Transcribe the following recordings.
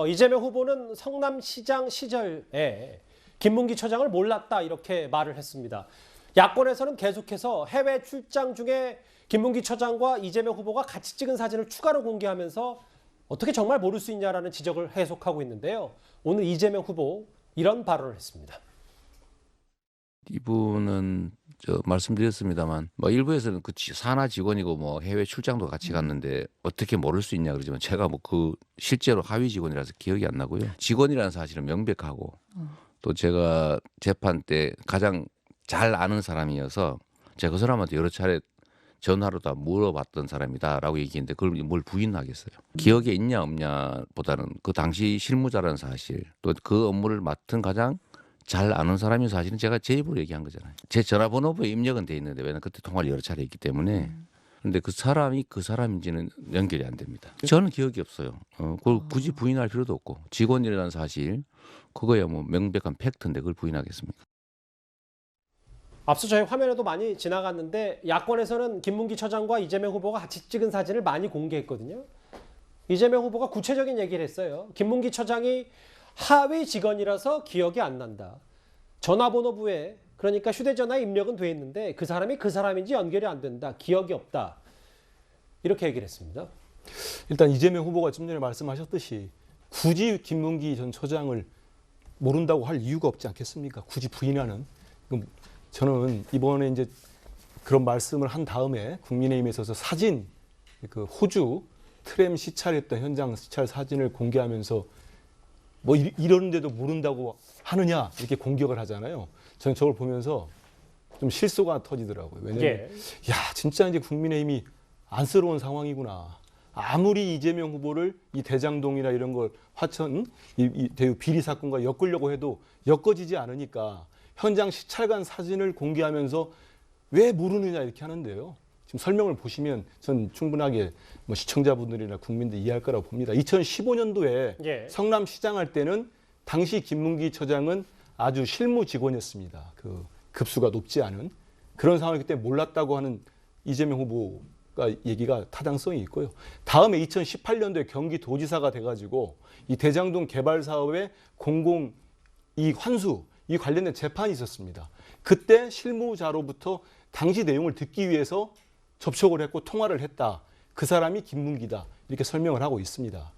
이재명 후보는 성남시장 시절에 김문기 처장을 몰랐다 이렇게 말을 했습니다. 야권에서는 계속해서 해외 출장 중에 김문기 처장과 이재명 후보가 같이 찍은 사진을 추가로 공개하면서 어떻게 정말 모를 수 있냐라는 지적을 해석하고 있는데요. 오늘 이재명 후보 이런 발언을 했습니다. 이분은 말씀드렸습니다만 일부에서는 그 산하 직원이고 해외 출장도 같이 갔는데 어떻게 모를 수 있냐 그러지만 제가 그 실제로 하위 직원이라서 기억이 안 나고요. 직원이라는 사실은 명백하고 또 제가 재판 때 가장 잘 아는 사람이어서 제가 그 사람한테 여러 차례 전화로 다 물어봤던 사람이다라고 얘기했는데 그걸 뭘 부인하겠어요. 기억에 있냐 없냐 보다는 그 당시 실무자라는 사실 또 그 업무를 맡은 가장 잘 아는 사람이 사실은 제가 제 입으로 얘기한 거잖아요. 제 전화번호부에 입력은 돼 있는데 왜냐면 그때 통화를 여러 차례 했기 때문에 그런데 그 사람이 그 사람인지는 연결이 안 됩니다. 저는 기억이 없어요. 그걸 굳이 부인할 필요도 없고 직원이라는 사실 그거야 명백한 팩트인데 그걸 부인하겠습니까? 앞서 저희 화면에도 많이 지나갔는데 야권에서는 김문기 처장과 이재명 후보가 같이 찍은 사진을 많이 공개했거든요. 이재명 후보가 구체적인 얘기를 했어요. 김문기 처장이 하위 직원이라서 기억이 안 난다. 전화번호부에 그러니까 휴대전화 입력은 돼 있는데 그 사람이 그 사람인지 연결이 안 된다. 기억이 없다. 이렇게 얘기를 했습니다. 일단 이재명 후보가 좀 전에 말씀하셨듯이 굳이 김문기 전 처장을 모른다고 할 이유가 없지 않겠습니까? 굳이 부인하는. 저는 이번에 이제 그런 말씀을 한 다음에 국민의힘에 있어서 사진, 그 호주 트램 시찰했던 현장 시찰 사진을 공개하면서 이러는데도 모른다고 하느냐 이렇게 공격을 하잖아요. 저는 저걸 보면서 좀 실소가 터지더라고요. 왜냐하면 야 진짜 이제 국민의힘이 안쓰러운 상황이구나. 아무리 이재명 후보를 이 대장동이나 이런 걸 화천 이 대우 비리 사건과 엮으려고 해도 엮어지지 않으니까 현장 시찰관 사진을 공개하면서 왜 모르느냐 이렇게 하는데요. 지금 설명을 보시면 전 충분하게 시청자분들이나 국민들 이해할 거라고 봅니다. 2015년도에 성남시장 할 때는 당시 김문기 처장은 아주 실무 직원이었습니다. 그 급수가 높지 않은 그런 상황이기 때문에 몰랐다고 하는 이재명 후보가 얘기가 타당성이 있고요. 다음에 2018년도에 경기도지사가 돼가지고 이 대장동 개발 사업의 공공이익 환수 이 관련된 재판이 있었습니다. 그때 실무자로부터 당시 내용을 듣기 위해서 접촉을 했고 통화를 했다. 그 사람이 김문기다. 이렇게 설명을 하고 있습니다.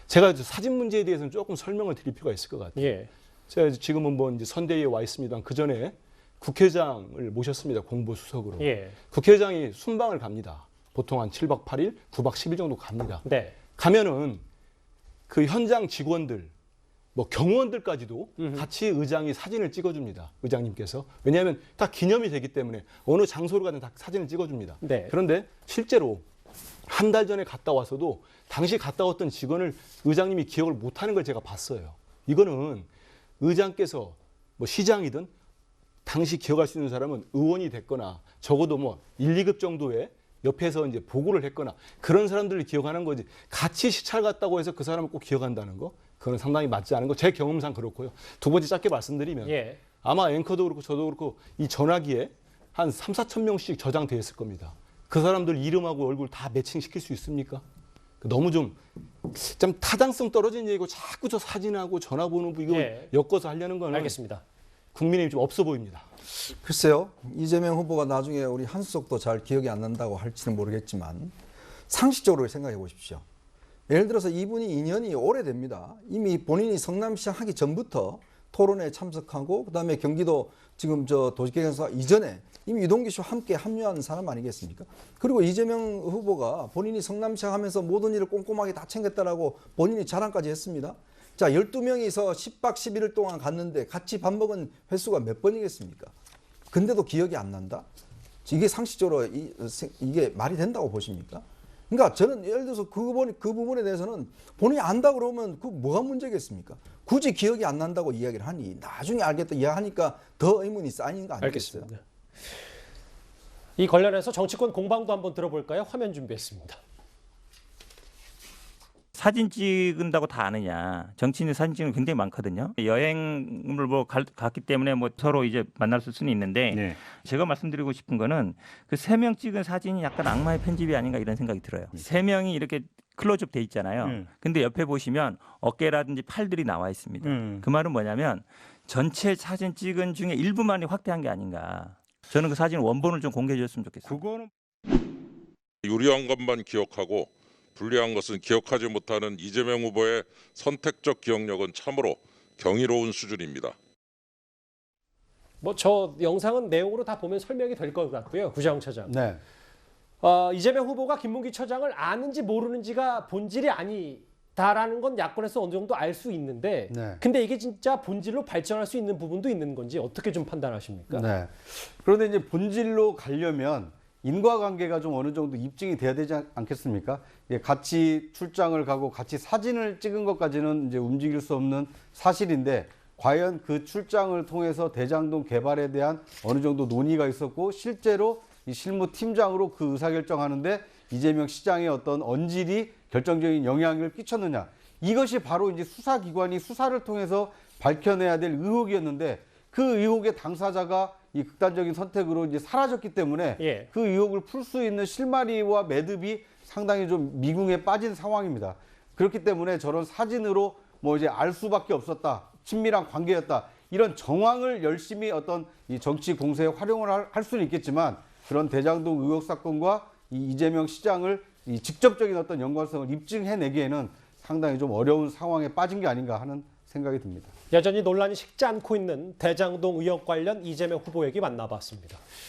제가 사진 문제에 대해서는 조금 설명을 드릴 필요가 있을 것 같아요. 제가 지금은 이제 선대위에 와 있습니다만 그 전에 국회의장을 모셨습니다. 공보수석으로. 국회의장이 순방을 갑니다. 보통 한 7박 8일, 9박 10일 정도 갑니다. 가면은 그 현장 직원들, 경호원들까지도 같이 의장이 사진을 찍어줍니다. 의장님께서. 왜냐하면 다 기념이 되기 때문에 어느 장소로 가든 다 사진을 찍어줍니다. 그런데 실제로 한 달 전에 갔다 와서도 당시 갔다 왔던 직원을 의장님이 기억을 못하는 걸 제가 봤어요. 이거는 의장께서 시장이든 당시 기억할 수 있는 사람은 의원이 됐거나 적어도 1, 2급 정도의 옆에서 이제 보고를 했거나 그런 사람들을 기억하는 거지 같이 시찰 갔다고 해서 그 사람을 꼭 기억한다는 거 그건 상당히 맞지 않은 거 제 경험상 그렇고요. 두 번째 짧게 말씀드리면 아마 앵커도 그렇고 저도 그렇고 이 전화기에 한 3, 4천 명씩 저장돼 있을 겁니다. 그 사람들 이름하고 얼굴 다 매칭시킬 수 있습니까? 너무 좀 타당성 떨어진 얘기고 자꾸 저 사진하고 전화번호 이거 엮어서 하려는 거는 알겠습니다. 국민의힘 좀 없어 보입니다. 글쎄요. 이재명 후보가 나중에 우리 한수석도 잘 기억이 안 난다고 할지는 모르겠지만 상식적으로 생각해 보십시오. 예를 들어서 이분이 인연이 오래됩니다. 이미 본인이 성남시장 하기 전부터 토론회에 참석하고 그다음에 경기도 지금 도시개발사 이전에 이미 유동규 씨와 함께 합류한 사람 아니겠습니까? 그리고 이재명 후보가 본인이 성남시장 하면서 모든 일을 꼼꼼하게 다 챙겼다라고 본인이 자랑까지 했습니다. 자, 12명이서 10박 11일 동안 갔는데 같이 밥 먹은 횟수가 몇 번이겠습니까? 근데도 기억이 안 난다? 이게 상식적으로 이게 말이 된다고 보십니까? 그러니까 저는 예를 들어서 그 부분에 대해서는 본인이 안다 그러면 그 뭐가 문제겠습니까? 굳이 기억이 안 난다고 이야기를 하니 나중에 알겠다 이야기하니까 더 의문이 쌓이는 거 아니겠어요? 알겠습니다. 이 관련해서 정치권 공방도 한번 들어볼까요? 화면 준비했습니다. 사진 찍은다고 다 아느냐. 정치인이 사진 찍는 게 굉장히 많거든요. 여행을 갔기 때문에 서로 이제 만날 수는 있는데 제가 말씀드리고 싶은 거는 그 3명 찍은 사진이 약간 악마의 편집이 아닌가 이런 생각이 들어요. 3명이 이렇게 클로즈업 돼 있잖아요. 근데 옆에 보시면 어깨라든지 팔들이 나와 있습니다. 그 말은 뭐냐면 전체 사진 찍은 중에 일부만이 확대한 게 아닌가. 저는 그 사진 원본을 좀 공개해 줬으면 좋겠어요. 그거는 유리한 것만 기억하고 불리한 것은 기억하지 못하는 이재명 후보의 선택적 기억력은 참으로 경이로운 수준입니다. 뭐 저 영상은 내용으로 다 보면 설명이 될 것 같고요. 구자영 차장. 네. 이재명 후보가 김문기 처장을 아는지 모르는지가 본질이 아니다라는 건 야권에서 어느 정도 알 수 있는데 네. 근데 이게 진짜 본질로 발전할 수 있는 부분도 있는 건지 어떻게 좀 판단하십니까? 네. 그런데 이제 본질로 가려면 인과관계가 좀 어느 정도 입증이 돼야 되지 않겠습니까? 예, 같이 출장을 가고 같이 사진을 찍은 것까지는 이제 움직일 수 없는 사실인데 과연 그 출장을 통해서 대장동 개발에 대한 어느 정도 논의가 있었고 실제로 이 실무 팀장으로 그 의사결정하는데 이재명 시장의 어떤 언질이 결정적인 영향을 끼쳤느냐. 이것이 바로 이제 수사기관이 수사를 통해서 밝혀내야 될 의혹이었는데 그 의혹의 당사자가 이 극단적인 선택으로 이제 사라졌기 때문에 예. 그 의혹을 풀 수 있는 실마리와 매듭이 상당히 좀 미궁에 빠진 상황입니다. 그렇기 때문에 저런 사진으로 뭐 이제 알 수밖에 없었다. 친밀한 관계였다. 이런 정황을 열심히 어떤 이 정치 공세에 활용을 할 수는 있겠지만 그런 대장동 의혹 사건과 이 이재명 시장을 이 직접적인 어떤 연관성을 입증해내기에는 상당히 좀 어려운 상황에 빠진 게 아닌가 하는 생각이 듭니다. 여전히 논란이 식지 않고 있는 대장동 의혹 관련 이재명 후보 얘기 만나봤습니다.